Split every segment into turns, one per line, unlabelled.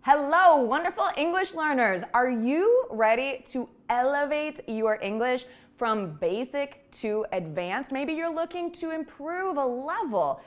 Hello, wonderful English learners. Are you ready to elevate your English from basic to advanced? Maybe you're looking to improve a level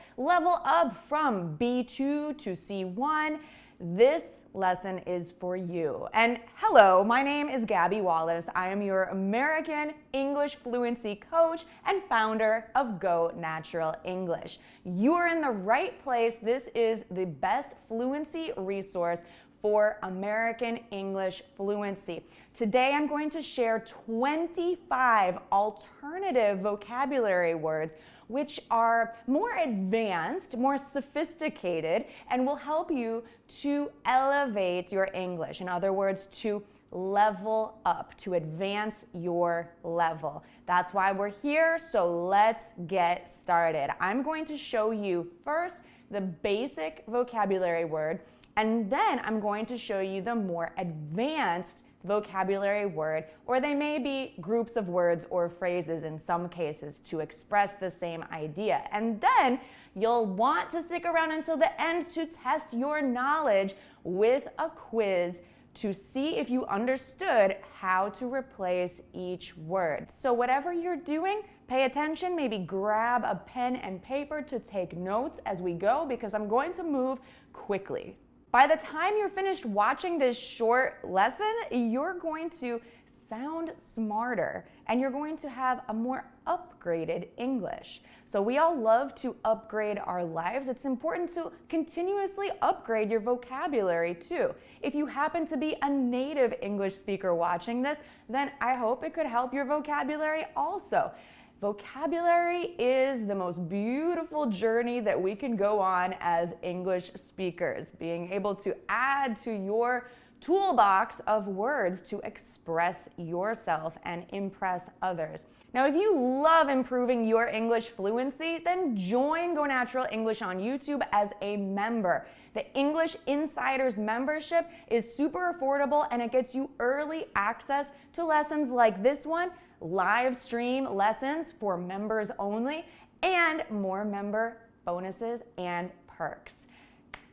up from B2 to C1. This lesson is for you. And hello, my name is Gabby Wallace. I am your American English fluency coach and founder of Go Natural English. You're in the right place. This is the best fluency resource for American English fluency. Today I'm going to share 25 alternative vocabulary words which are more advanced, more sophisticated, and will help you to elevate your English. In other words, to level up, to advance your level. That's why we're here, so let's get started. I'm going to show you first the basic vocabulary word, and then I'm going to show you the more advanced vocabulary word, or they may be groups of words or phrases in some cases to express the same idea. And then you'll want to stick around until the end to test your knowledge with a quiz to see if you understood how to replace each word. So whatever you're doing, pay attention, maybe grab a pen and paper to take notes as we go, because I'm going to move quickly. By the time you're finished watching this short lesson, you're going to sound smarter and you're going to have a more upgraded English. So we all love to upgrade our lives. It's important to continuously upgrade your vocabulary too. If you happen to be a native English speaker watching this, then I hope it could help your vocabulary also. Vocabulary is the most beautiful journey that we can go on as English speakers, being able to add to your toolbox of words to express yourself and impress others. Now, if you love improving your English fluency, then join Go Natural English on YouTube as a member. The English Insiders membership is super affordable and it gets you early access to lessons like this one, live stream lessons for members only, and more member bonuses and perks.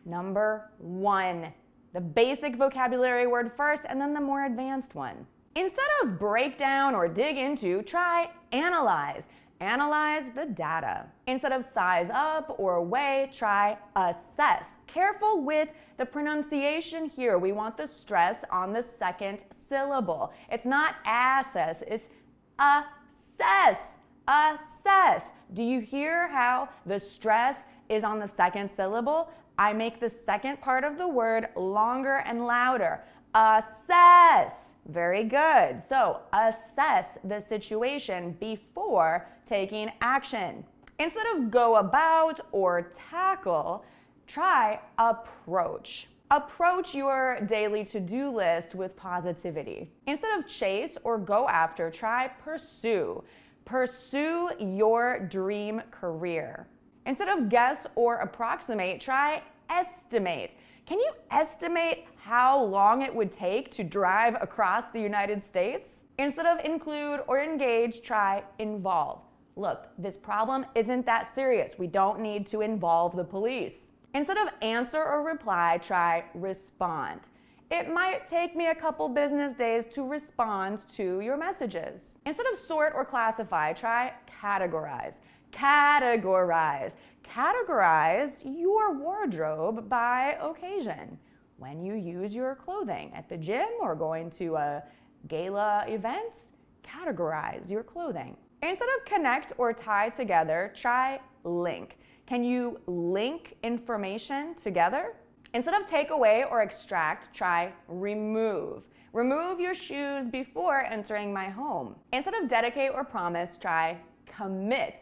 Number one, the basic vocabulary word first and then the more advanced one. Instead of break down or dig into, try analyze. Analyze the data. Instead of size up or weigh, try assess. Careful with the pronunciation here. We want the stress on the second syllable. It's not assess, it's assess. Assess. Do you hear how the stress is on the second syllable? I make the second part of the word longer and louder. Assess. Very good. So assess the situation before taking action. Instead of go about or tackle, try approach. Approach your daily to-do list with positivity. Instead of chase or go after, try pursue. Pursue your dream career. Instead of guess or approximate, try estimate. Can you estimate how long it would take to drive across the United States? Instead of include or engage, try involve. Look, this problem isn't that serious. We don't need to involve the police. Instead of answer or reply, try respond. It might take me a couple business days to respond to your messages. Instead of sort or classify, try categorize. Categorize. Categorize your wardrobe by occasion. When you use your clothing at the gym or going to a gala event, categorize your clothing. Instead of connect or tie together, try link. Can you link information together? Instead of take away or extract, try remove. Remove your shoes before entering my home. Instead of dedicate or promise, try commit.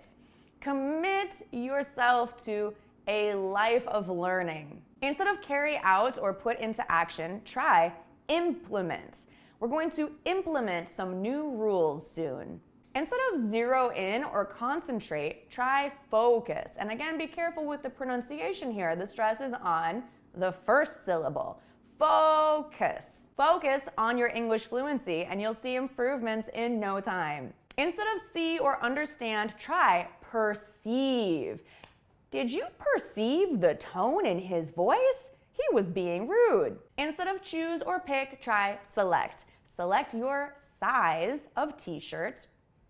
Commit yourself to a life of learning. Instead of carry out or put into action, try implement. We're going to implement some new rules soon. Instead of zero in or concentrate, try focus. And again, be careful with the pronunciation here. The stress is on the first syllable. Focus. Focus on your English fluency and you'll see improvements in no time. Instead of see or understand, try perceive. Did you perceive the tone in his voice? He was being rude. Instead of choose or pick, try select. Select your size of t-shirts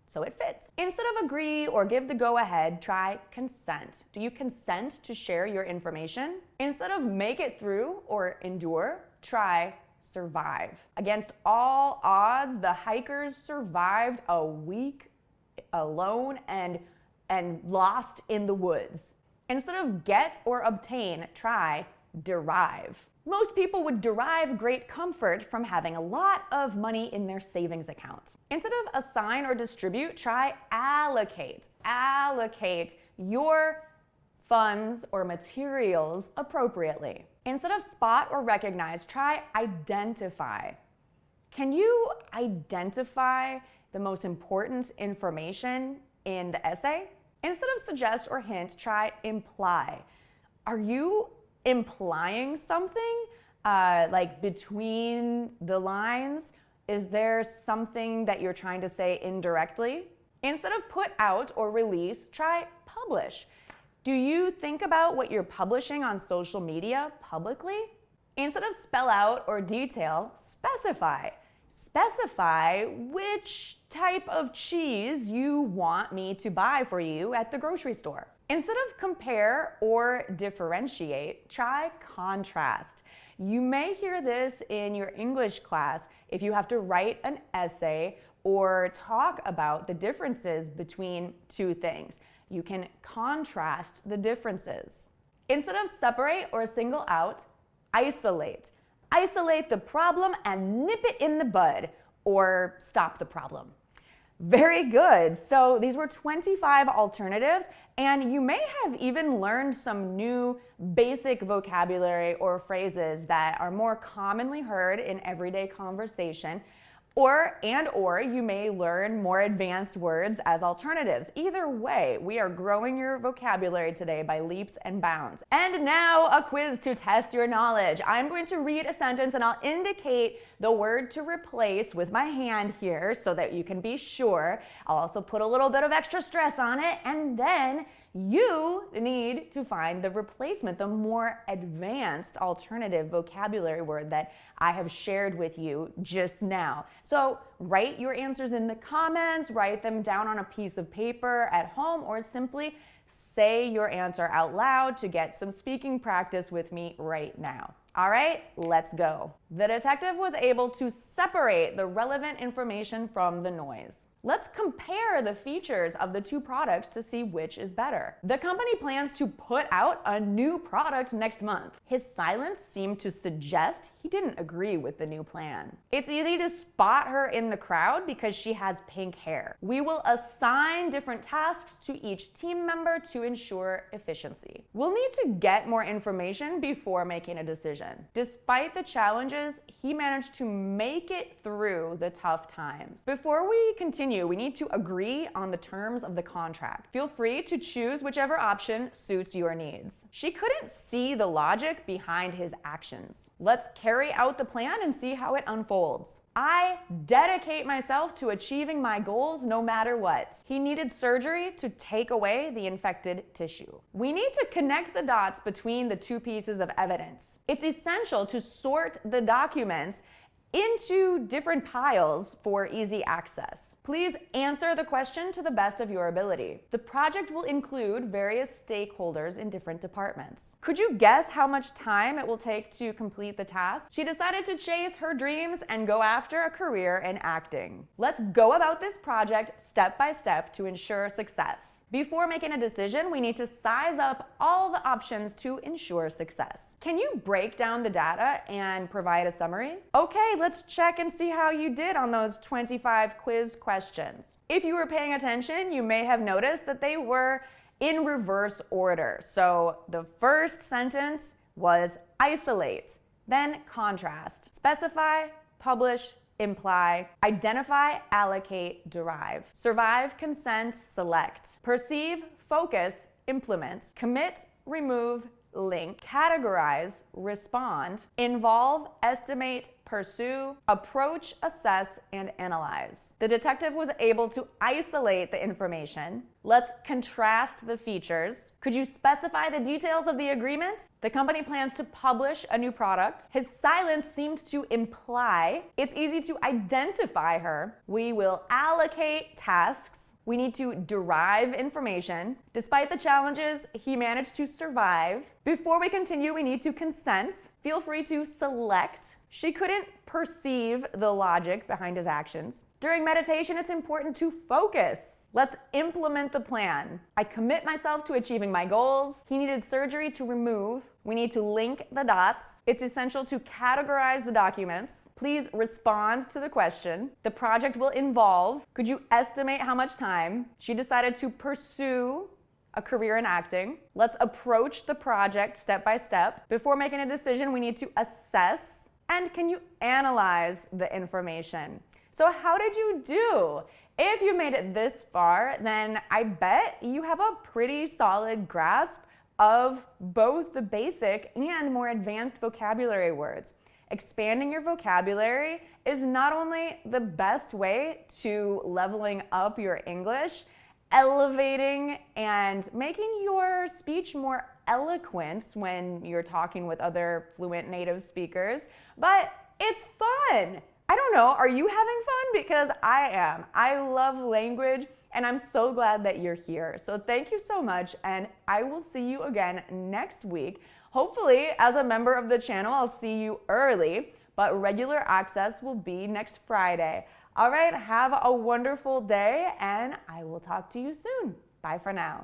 so it fits. Instead of agree or give the go-ahead, try consent. Do you consent to share your information? Instead of make it through or endure, try survive. Against all odds, the hikers survived a week alone and lost in the woods. Instead of get or obtain, try derive. Most people would derive great comfort from having a lot of money in their savings account. Instead of assign or distribute, try allocate. Allocate your funds or materials appropriately. Instead of spot or recognize, try identify. Can you identify the most important information in the essay? Instead of suggest or hint, try imply. Are you implying something like between the lines? Is there something that you're trying to say indirectly? Instead of put out or release, try publish. Do you think about what you're publishing on social media publicly? Instead of spell out or detail, specify. Specify which type of cheese you want me to buy for you at the grocery store. Instead of compare or differentiate, try contrast. You may hear this in your English class if you have to write an essay or talk about the differences between two things. You can contrast the differences. Instead of separate or single out, isolate. Isolate the problem and nip it in the bud, or stop the problem. Very good. So these were 25 alternatives, and you may have even learned some new basic vocabulary or phrases that are more commonly heard in everyday conversation, or you may learn more advanced words as alternatives. Either way, we are growing your vocabulary today by leaps and bounds. And now a quiz to test your knowledge. I'm going to read a sentence and I'll indicate the word to replace with my hand here so that you can be sure. I'll also put a little bit of extra stress on it, and then you need to find the replacement, the more advanced alternative vocabulary word that I have shared with you just now. So write your answers in the comments, write them down on a piece of paper at home, or simply say your answer out loud to get some speaking practice with me right now. All right, let's go. The detective was able to separate the relevant information from the noise. Let's compare the features of the two products to see which is better. The company plans to put out a new product next month. His silence seemed to suggest he didn't agree with the new plan. It's easy to spot her in the crowd because she has pink hair. We will assign different tasks to each team member to ensure efficiency. We'll need to get more information before making a decision. Despite the challenges, he managed to make it through the tough times. Before we continue, we need to agree on the terms of the contract. Feel free to choose whichever option suits your needs. She couldn't see the logic behind his actions. Let's carry out the plan and see how it unfolds. I dedicate myself to achieving my goals no matter what. He needed surgery to take away the infected tissue. We need to connect the dots between the two pieces of evidence. It's essential to sort the documents into different piles for easy access. Please answer the question to the best of your ability. The project will include various stakeholders in different departments. Could you guess how much time it will take to complete the task? She decided to chase her dreams and go after a career in acting. Let's go about this project step by step to ensure success. Before making a decision, we need to size up all the options to ensure success. Can you break down the data and provide a summary? Okay, let's check and see how you did on those 25 quiz questions. If you were paying attention, you may have noticed that they were in reverse order. So the first sentence was isolate, then contrast, specify, publish, imply, identify, allocate, derive, survive, consent, select, perceive, focus, implement, commit, remove, link, categorize, respond, involve, estimate, pursue, approach, assess, and analyze. The detective was able to isolate the information. Let's contrast the features. Could you specify the details of the agreement? The company plans to publish a new product. His silence seemed to imply it's easy to identify her. We will allocate tasks. We need to derive information. Despite the challenges, he managed to survive. Before we continue, we need to consent. Feel free to select. She couldn't perceive the logic behind his actions. During meditation, it's important to focus. Let's implement the plan. I commit myself to achieving my goals. He needed surgery to remove. We need to link the dots. It's essential to categorize the documents. Please respond to the question. The project will involve. Could you estimate how much time? She decided to pursue a career in acting. Let's approach the project step by step. Before making a decision, we need to assess. And can you analyze the information? So how did you do? If you made it this far, then I bet you have a pretty solid grasp of both the basic and more advanced vocabulary words. Expanding your vocabulary is not only the best way to leveling up your English, elevating and making your speech more eloquent when you're talking with other fluent native speakers, but it's fun. I don't know, are you having fun? Because I am. I love language and I'm so glad that you're here. So thank you so much, and I will see you again next week. Hopefully, as a member of the channel, I'll see you early, but regular access will be next Friday. All right, have a wonderful day, and I will talk to you soon. Bye for now.